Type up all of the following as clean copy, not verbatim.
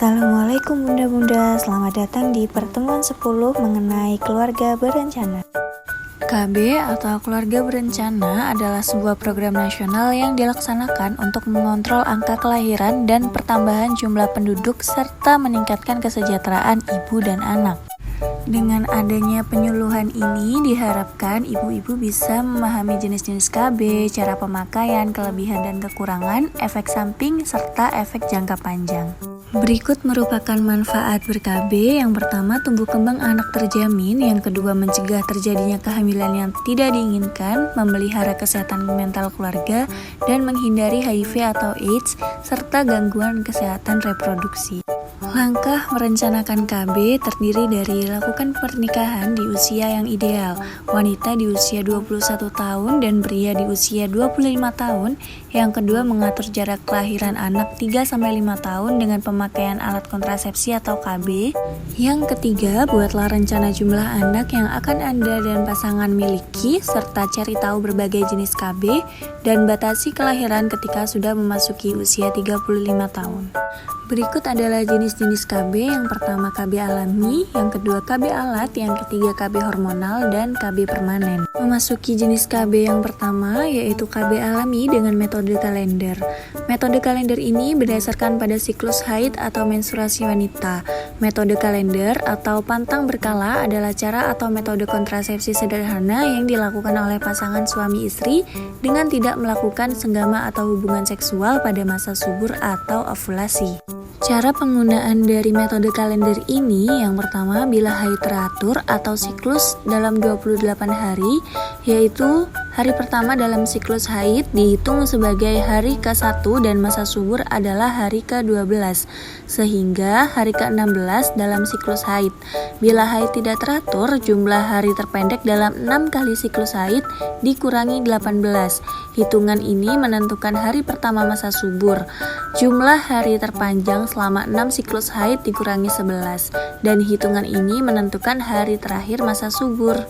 Assalamualaikum bunda-bunda, selamat datang di pertemuan 10 mengenai keluarga berencana. KB atau keluarga berencana adalah sebuah program nasional yang dilaksanakan untuk mengontrol angka kelahiran dan pertambahan jumlah penduduk serta meningkatkan kesejahteraan ibu dan anak. Dengan adanya penyuluhan ini diharapkan ibu-ibu bisa memahami jenis-jenis KB, cara pemakaian, kelebihan dan kekurangan, efek samping, serta efek jangka panjang. Berikut merupakan manfaat ber-KB. Yang pertama, tumbuh kembang anak terjamin. Yang kedua, mencegah terjadinya kehamilan yang tidak diinginkan, memelihara kesehatan mental keluarga, dan menghindari HIV atau AIDS, serta gangguan kesehatan reproduksi. Langkah merencanakan KB terdiri dari lakukan pernikahan di usia yang ideal, wanita di usia 21 tahun dan pria di usia 25 tahun. Yang kedua, mengatur jarak kelahiran anak 3-5 tahun dengan pemakaian alat kontrasepsi atau KB. Yang ketiga, buatlah rencana jumlah anak yang akan Anda dan pasangan miliki, serta cari tahu berbagai jenis KB dan batasi kelahiran ketika sudah memasuki usia 35 tahun. Berikut adalah jenis-jenis KB. Yang pertama KB alami, yang kedua KB alat, yang ketiga KB hormonal, dan KB permanen. Memasuki jenis KB yang pertama yaitu KB alami dengan metode kalender. Metode kalender ini berdasarkan pada siklus haid atau menstruasi wanita. Metode kalender atau pantang berkala adalah cara atau metode kontrasepsi sederhana yang dilakukan oleh pasangan suami istri dengan tidak melakukan senggama atau hubungan seksual pada masa subur atau ovulasi. Cara penggunaan dari metode kalender ini, yang pertama, bila haid teratur atau siklus dalam 28 hari, yaitu hari pertama dalam siklus haid dihitung sebagai hari ke-1 dan masa subur adalah hari ke-12, sehingga hari ke-16 dalam siklus haid. Bila haid tidak teratur, jumlah hari terpendek dalam 6 kali siklus haid dikurangi 18. Hitungan ini menentukan hari pertama masa subur. Jumlah hari terpanjang selama 6 siklus haid dikurangi 11, dan hitungan ini menentukan hari terakhir masa subur.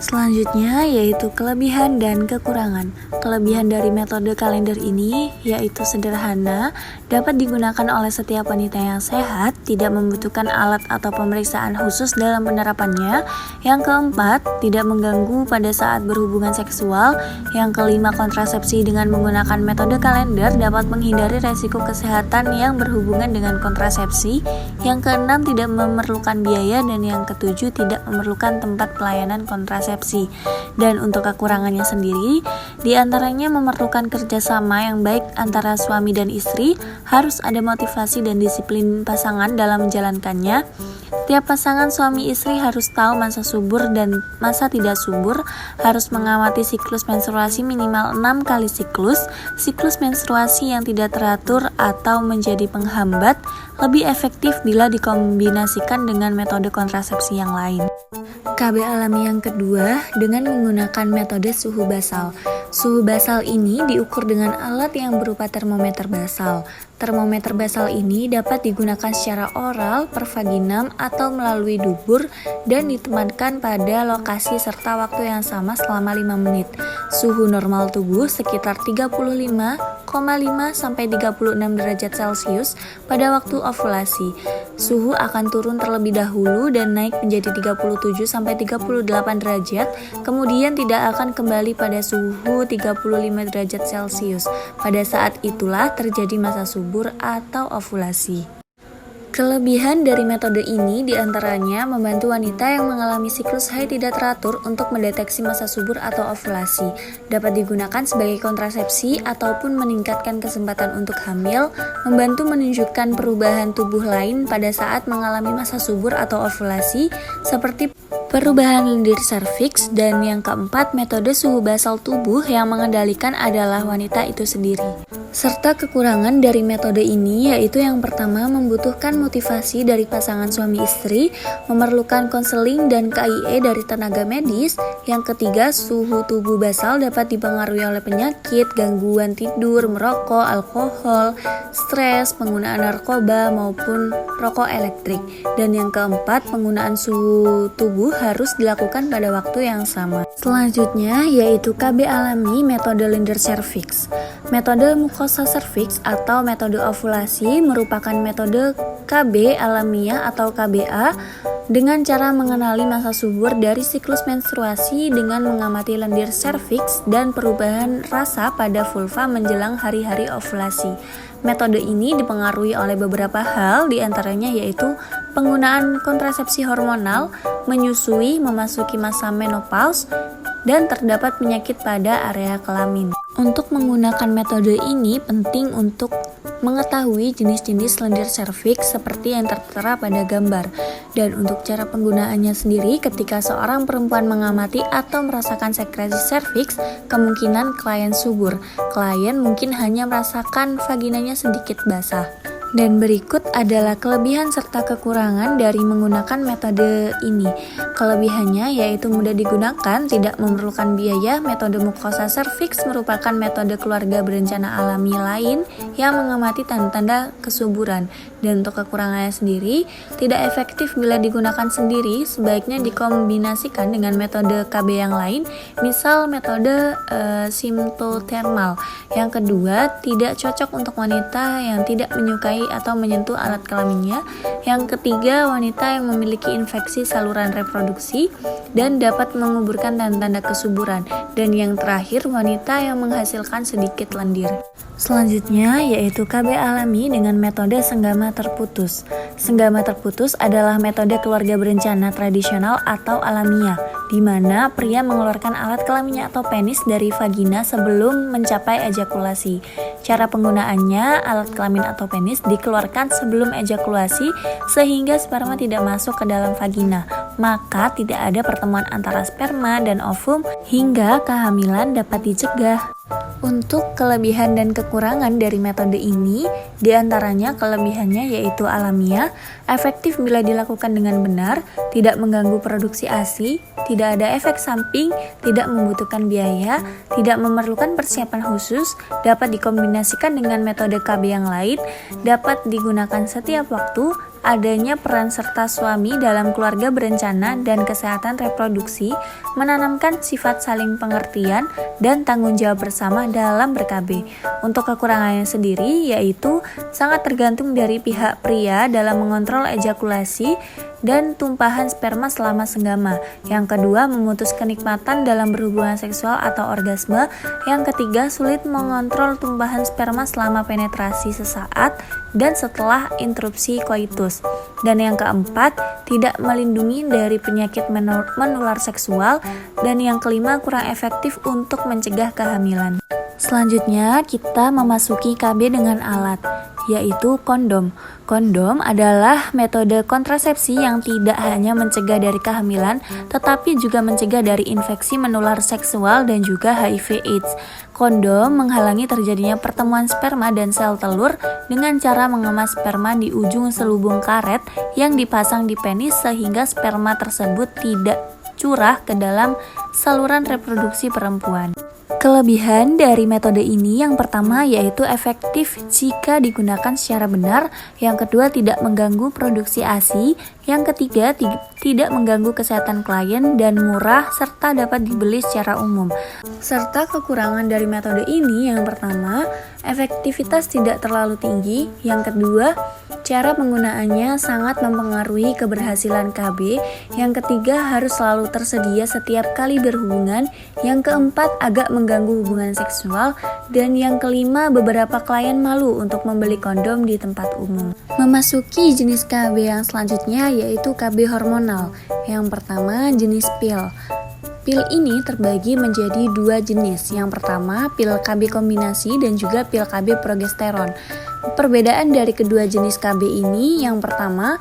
Selanjutnya yaitu kelebihan dan kekurangan. Kelebihan dari metode kalender ini yaitu sederhana, dapat digunakan oleh setiap wanita yang sehat, tidak membutuhkan alat atau pemeriksaan khusus dalam penerapannya. Yang keempat, tidak mengganggu pada saat berhubungan seksual. Yang kelima, kontrasepsi dengan menggunakan metode kalender dapat menghindari resiko kesehatan yang berhubungan dengan kontrasepsi. Yang keenam, tidak memerlukan biaya, dan yang ketujuh, tidak memerlukan tempat pelayanan kontrasepsi. Dan untuk kekurangannya sendiri, diantaranya memerlukan kerjasama yang baik antara suami dan istri, harus ada motivasi dan disiplin pasangan dalam menjalankannya. Tiap pasangan suami istri harus tahu masa subur dan masa tidak subur, harus mengamati siklus menstruasi minimal 6 kali siklus menstruasi yang tidak teratur atau menjadi penghambat lebih efektif bila dikombinasikan dengan metode kontrasepsi yang lain. KB alami yang kedua dengan menggunakan metode suhu basal. Suhu basal ini diukur dengan alat yang berupa termometer basal. Termometer basal ini dapat digunakan secara oral, per vaginam, atau melalui dubur dan ditempatkan pada lokasi serta waktu yang sama selama 5 menit. Suhu normal tubuh sekitar 35,5 sampai 36 derajat Celcius pada waktu ovulasi. Suhu akan turun terlebih dahulu dan naik menjadi 37 sampai 38 derajat, kemudian tidak akan kembali pada suhu 35 derajat Celcius. Pada saat itulah terjadi masa subur atau ovulasi. Kelebihan dari metode ini diantaranya membantu wanita yang mengalami siklus haid tidak teratur untuk mendeteksi masa subur atau ovulasi, dapat digunakan sebagai kontrasepsi ataupun meningkatkan kesempatan untuk hamil, membantu menunjukkan perubahan tubuh lain pada saat mengalami masa subur atau ovulasi, seperti perubahan lendir serviks, dan yang keempat, metode suhu basal tubuh yang mengendalikan adalah wanita itu sendiri. Serta kekurangan dari metode ini yaitu yang pertama, membutuhkan motivasi dari pasangan suami istri, memerlukan konseling dan KIE dari tenaga medis. Yang ketiga, suhu tubuh basal dapat dipengaruhi oleh penyakit, gangguan tidur, merokok, alkohol, stres, penggunaan narkoba maupun rokok elektrik. Dan yang keempat, penggunaan suhu tubuh harus dilakukan pada waktu yang sama. Selanjutnya yaitu KB alami metode Linder Cervix. Metode mukosa serviks atau metode ovulasi merupakan metode KB alamiah atau KBA dengan cara mengenali masa subur dari siklus menstruasi dengan mengamati lendir serviks dan perubahan rasa pada vulva menjelang hari-hari ovulasi. Metode ini dipengaruhi oleh beberapa hal, diantaranya yaitu penggunaan kontrasepsi hormonal, menyusui, memasuki masa menopause, dan terdapat penyakit pada area kelamin. Untuk menggunakan metode ini penting untuk mengetahui jenis-jenis lendir serviks seperti yang tertera pada gambar. Dan untuk cara penggunaannya sendiri, ketika seorang perempuan mengamati atau merasakan sekresi serviks, kemungkinan klien subur. Klien mungkin hanya merasakan vaginanya sedikit basah. Dan berikut adalah kelebihan serta kekurangan dari menggunakan metode ini. Kelebihannya yaitu mudah digunakan, tidak memerlukan biaya. Metode mukosa serviks merupakan metode keluarga berencana alami lain yang mengamati tanda-tanda kesuburan. Dan untuk kekurangannya sendiri, tidak efektif bila digunakan sendiri, sebaiknya dikombinasikan dengan metode KB yang lain, misal metode simtotermal. Yang kedua, tidak cocok untuk wanita yang tidak menyukai atau menyentuh alat kelaminnya. Yang ketiga, wanita yang memiliki infeksi saluran reproduksi dan dapat menguburkan tanda-tanda kesuburan. Dan yang terakhir, wanita yang menghasilkan sedikit lendir. Selanjutnya yaitu KB alami dengan metode senggama terputus. Senggama terputus adalah metode keluarga berencana tradisional atau alamiah, di mana pria mengeluarkan alat kelaminnya atau penis dari vagina sebelum mencapai ejakulasi. Cara penggunaannya, alat kelamin atau penis dikeluarkan sebelum ejakulasi sehingga sperma tidak masuk ke dalam vagina. Maka tidak ada pertemuan antara sperma dan ovum hingga kehamilan dapat dicegah. Untuk kelebihan dan kekurangan dari metode ini, diantaranya kelebihannya yaitu alamiah, efektif bila dilakukan dengan benar, tidak mengganggu produksi ASI, tidak ada efek samping, tidak membutuhkan biaya, tidak memerlukan persiapan khusus, dapat dikombinasikan dengan metode KB yang lain, dapat digunakan setiap waktu, adanya peran serta suami dalam keluarga berencana dan kesehatan reproduksi, menanamkan sifat saling pengertian dan tanggung jawab bersama dalam ber-KB. Untuk kekurangannya sendiri yaitu sangat tergantung dari pihak pria dalam mengontrol ejakulasi dan tumpahan sperma selama senggama. Yang kedua, memutus kenikmatan dalam berhubungan seksual atau orgasme. Yang ketiga, sulit mengontrol tumpahan sperma selama penetrasi sesaat dan setelah interupsi koitus. Dan yang keempat, tidak melindungi dari penyakit menular seksual. Dan yang kelima, kurang efektif untuk mencegah kehamilan. Selanjutnya, kita memasuki KB dengan alat, yaitu kondom. Kondom adalah metode kontrasepsi yang tidak hanya mencegah dari kehamilan, tetapi juga mencegah dari infeksi menular seksual dan juga HIV/AIDS. Kondom menghalangi terjadinya pertemuan sperma dan sel telur dengan cara mengemas sperma di ujung selubung karet yang dipasang di penis sehingga sperma tersebut tidak curah ke dalam saluran reproduksi perempuan. Kelebihan dari metode ini yang pertama yaitu efektif jika digunakan secara benar, yang kedua tidak mengganggu produksi ASI, yang ketiga tidak mengganggu kesehatan klien dan murah serta dapat dibeli secara umum. Serta kekurangan dari metode ini yang pertama, efektivitas tidak terlalu tinggi, yang kedua, cara penggunaannya sangat mempengaruhi keberhasilan KB, yang ketiga harus selalu tersedia setiap kali berhubungan, yang keempat agak mengganggu hubungan seksual, dan yang kelima beberapa klien malu untuk membeli kondom di tempat umum. Memasuki jenis KB yang selanjutnya yaitu KB hormonal. Yang pertama jenis pil. Pil ini terbagi menjadi dua jenis. Yang pertama pil KB kombinasi dan juga pil KB progesteron. Perbedaan dari kedua jenis KB ini, yang pertama,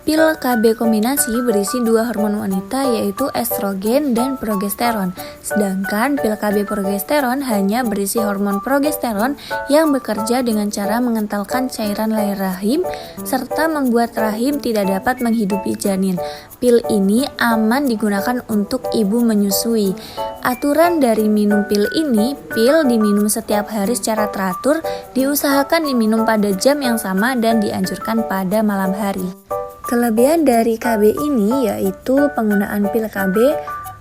pil KB kombinasi berisi dua hormon wanita yaitu estrogen dan progesteron. Sedangkan pil KB progesteron hanya berisi hormon progesteron yang bekerja dengan cara mengentalkan cairan lahir rahim serta membuat rahim tidak dapat menghidupi janin. Pil ini aman digunakan untuk ibu menyusui. Aturan dari minum pil ini, pil diminum setiap hari secara teratur, diusahakan diminum pada jam yang sama dan dianjurkan pada malam hari. Kelebihan dari KB ini yaitu penggunaan pil KB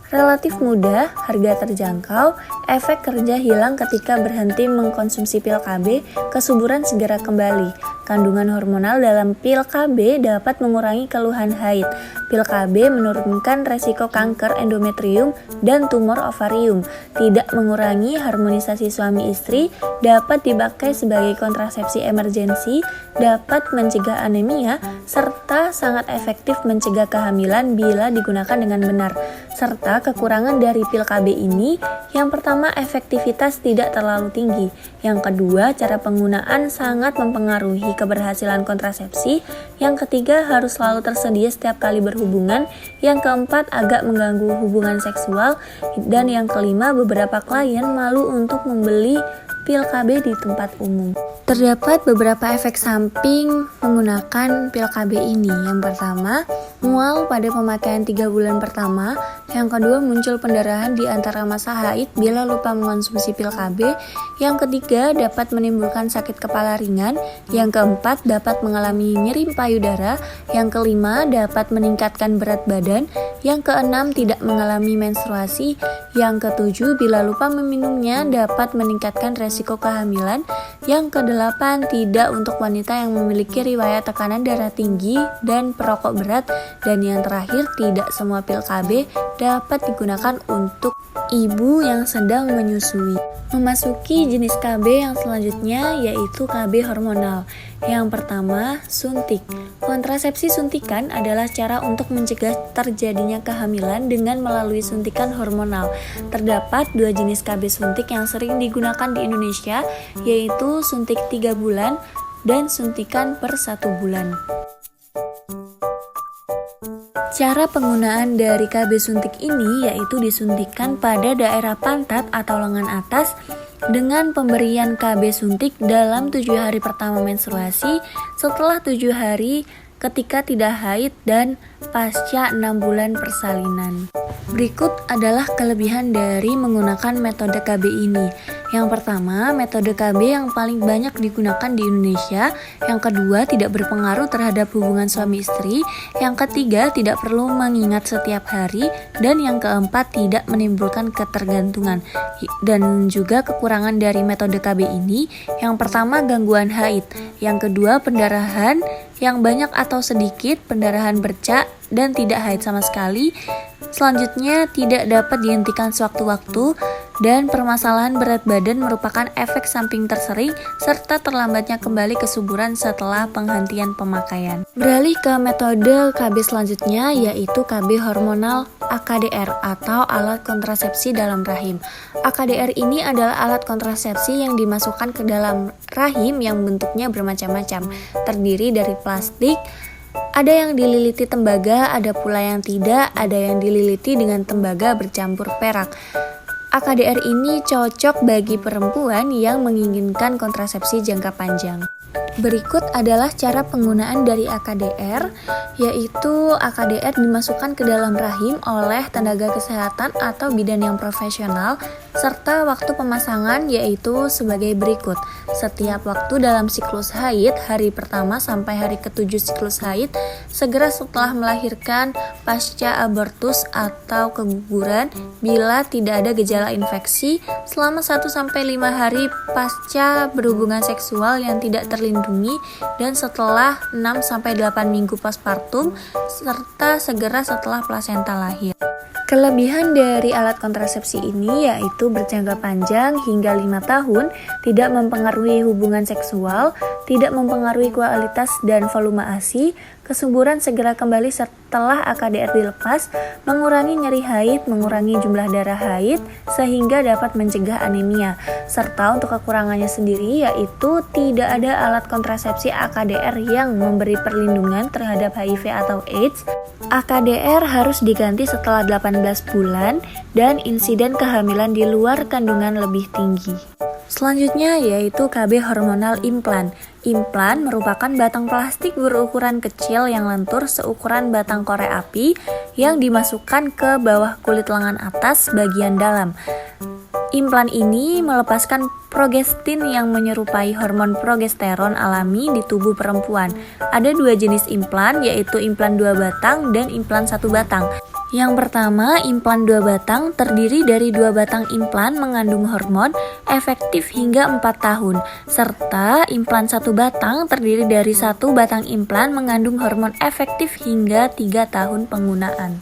Relatif mudah, harga terjangkau, efek kerja hilang ketika berhenti mengkonsumsi pil KB, kesuburan segera kembali. Kandungan hormonal dalam pil KB dapat mengurangi keluhan haid. Pil KB menurunkan resiko kanker endometrium dan tumor ovarium. Tidak mengurangi harmonisasi suami istri, dapat dipakai sebagai kontrasepsi emergensi, dapat mencegah anemia, serta sangat efektif mencegah kehamilan bila digunakan dengan benar. Serta kekurangan dari pil KB ini, yang pertama efektivitas tidak terlalu tinggi, yang kedua cara penggunaan sangat mempengaruhi keberhasilan kontrasepsi, yang ketiga harus selalu tersedia setiap kali berhubungan, yang keempat agak mengganggu hubungan seksual, dan yang kelima beberapa klien malu untuk membeli pil KB di tempat umum. Terdapat beberapa efek samping menggunakan pil KB ini. Yang pertama, mual pada pemakaian 3 bulan pertama. Yang kedua, muncul pendarahan di antara masa haid bila lupa mengonsumsi pil KB. Yang ketiga, dapat menimbulkan sakit kepala ringan. Yang keempat, dapat mengalami nyeri payudara. Yang kelima, dapat meningkatkan berat badan. Yang keenam, tidak mengalami menstruasi. Yang ketujuh, bila lupa meminumnya dapat meningkatkan resiko kehamilan. Yang kedelapan, tidak untuk wanita yang memiliki riwayat tekanan darah tinggi dan perokok berat. Dan yang terakhir, tidak semua pil KB dapat digunakan untuk ibu yang sedang menyusui. Memasuki jenis KB yang selanjutnya yaitu KB hormonal. Yang pertama, suntik. Kontrasepsi suntikan adalah cara untuk mencegah terjadinya kehamilan dengan melalui suntikan hormonal. Terdapat 2 jenis KB suntik yang sering digunakan di Indonesia, yaitu suntik 3 bulan dan suntikan per 1 bulan. Cara penggunaan dari KB suntik ini yaitu disuntikkan pada daerah pantat atau lengan atas dengan pemberian KB suntik dalam 7 hari pertama menstruasi, setelah 7 hari ketika tidak haid, dan pasca 6 bulan persalinan. Berikut adalah kelebihan dari menggunakan metode KB ini. Yang pertama, metode KB yang paling banyak digunakan di Indonesia. Yang kedua, tidak berpengaruh terhadap hubungan suami istri. Yang ketiga, tidak perlu mengingat setiap hari. Dan yang keempat, tidak menimbulkan ketergantungan. Dan juga kekurangan dari metode KB ini, yang pertama gangguan haid. Yang kedua, pendarahan yang banyak atau sedikit, pendarahan bercak, dan tidak haid sama sekali. Selanjutnya, tidak dapat dihentikan sewaktu-waktu, dan permasalahan berat badan merupakan efek samping tersering, serta terlambatnya kembali kesuburan setelah penghentian pemakaian. Beralih ke metode KB selanjutnya, yaitu KB hormonal AKDR atau alat kontrasepsi dalam rahim. AKDR ini adalah alat kontrasepsi yang dimasukkan ke dalam rahim yang bentuknya bermacam-macam, terdiri dari plastik. Ada yang dililiti tembaga, ada pula yang tidak, ada yang dililiti dengan tembaga bercampur perak. AKDR ini cocok bagi perempuan yang menginginkan kontrasepsi jangka panjang. Berikut adalah cara penggunaan dari AKDR, yaitu AKDR dimasukkan ke dalam rahim oleh tenaga kesehatan atau bidan yang profesional, serta waktu pemasangan yaitu sebagai berikut. Setiap waktu dalam siklus haid, hari pertama sampai hari ke-7 siklus haid, segera setelah melahirkan, pasca abortus atau keguguran, bila tidak ada gejala infeksi, selama 1-5 hari pasca berhubungan seksual yang tidak terlindungi, dan setelah 6-8 minggu postpartum, serta segera setelah plasenta lahir. Kelebihan dari alat kontrasepsi ini yaitu berjangka panjang hingga 5 tahun, tidak mempengaruhi hubungan seksual, tidak mempengaruhi kualitas dan volume ASI, kesuburan segera kembali setelah AKDR dilepas, mengurangi nyeri haid, mengurangi jumlah darah haid, sehingga dapat mencegah anemia. Serta untuk kekurangannya sendiri yaitu tidak ada alat kontrasepsi AKDR yang memberi perlindungan terhadap HIV atau AIDS. AKDR harus diganti setelah 18 bulan dan insiden kehamilan di luar kandungan lebih tinggi. Selanjutnya yaitu KB hormonal implan. Implan merupakan batang plastik berukuran kecil yang lentur seukuran batang korek api yang dimasukkan ke bawah kulit lengan atas bagian dalam. Implan ini melepaskan progestin yang menyerupai hormon progesteron alami di tubuh perempuan. Ada 2 jenis implan, yaitu implan 2 batang dan implan 1 batang. Yang pertama, implan 2 batang terdiri dari 2 batang implan mengandung hormon efektif hingga 4 tahun, serta implan 1 batang terdiri dari 1 batang implan mengandung hormon efektif hingga 3 tahun penggunaan.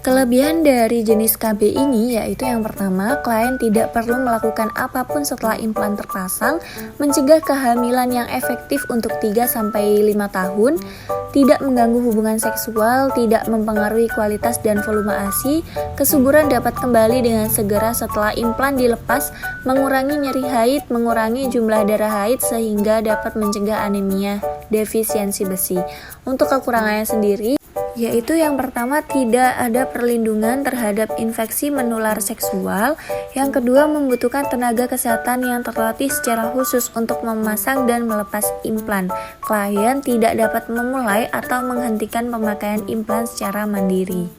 Kelebihan dari jenis KB ini yaitu yang pertama, klien tidak perlu melakukan apapun setelah implan terpasang, mencegah kehamilan yang efektif untuk 3-5 tahun, tidak mengganggu hubungan seksual, tidak mempengaruhi kualitas dan volume ASI, kesuburan dapat kembali dengan segera setelah implan dilepas, mengurangi nyeri haid, mengurangi jumlah darah haid sehingga dapat mencegah anemia, defisiensi besi. Untuk kekurangannya sendiri, yaitu yang pertama, tidak ada perlindungan terhadap infeksi menular seksual. Yang kedua, membutuhkan tenaga kesehatan yang terlatih secara khusus untuk memasang dan melepas implan. Klien tidak dapat memulai atau menghentikan pemakaian implan secara mandiri.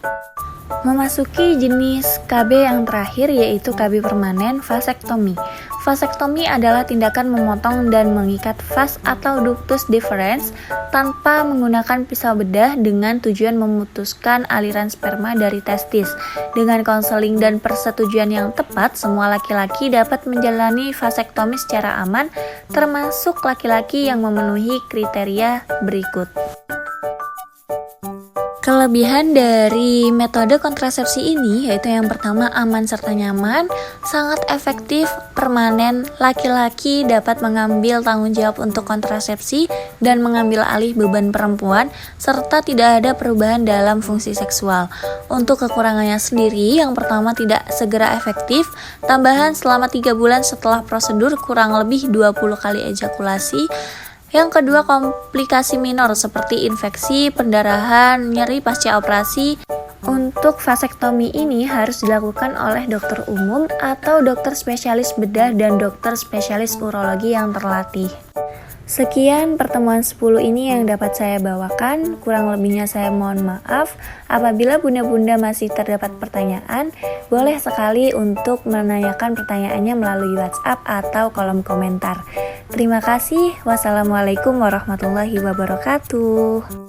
Memasuki jenis KB yang terakhir yaitu KB permanen vasektomi. Vasektomi adalah tindakan memotong dan mengikat vas atau ductus deferens tanpa menggunakan pisau bedah dengan tujuan memutuskan aliran sperma dari testis. Dengan konseling dan persetujuan yang tepat, semua laki-laki dapat menjalani vasektomi secara aman, termasuk laki-laki yang memenuhi kriteria berikut. Kelebihan dari metode kontrasepsi ini yaitu yang pertama, aman serta nyaman, sangat efektif, permanen, laki-laki dapat mengambil tanggung jawab untuk kontrasepsi dan mengambil alih beban perempuan, serta tidak ada perubahan dalam fungsi seksual. Untuk kekurangannya sendiri, yang pertama, tidak segera efektif, tambahan selama 3 bulan setelah prosedur, kurang lebih 20 kali ejakulasi. Yang kedua, komplikasi minor seperti infeksi, pendarahan, nyeri pasca operasi. Untuk vasektomi ini harus dilakukan oleh dokter umum atau dokter spesialis bedah dan dokter spesialis urologi yang terlatih. Sekian pertemuan 10 ini yang dapat saya bawakan, kurang lebihnya saya mohon maaf. Apabila bunda-bunda masih terdapat pertanyaan, boleh sekali untuk menanyakan pertanyaannya melalui WhatsApp atau kolom komentar. Terima kasih. Wassalamualaikum warahmatullahi wabarakatuh.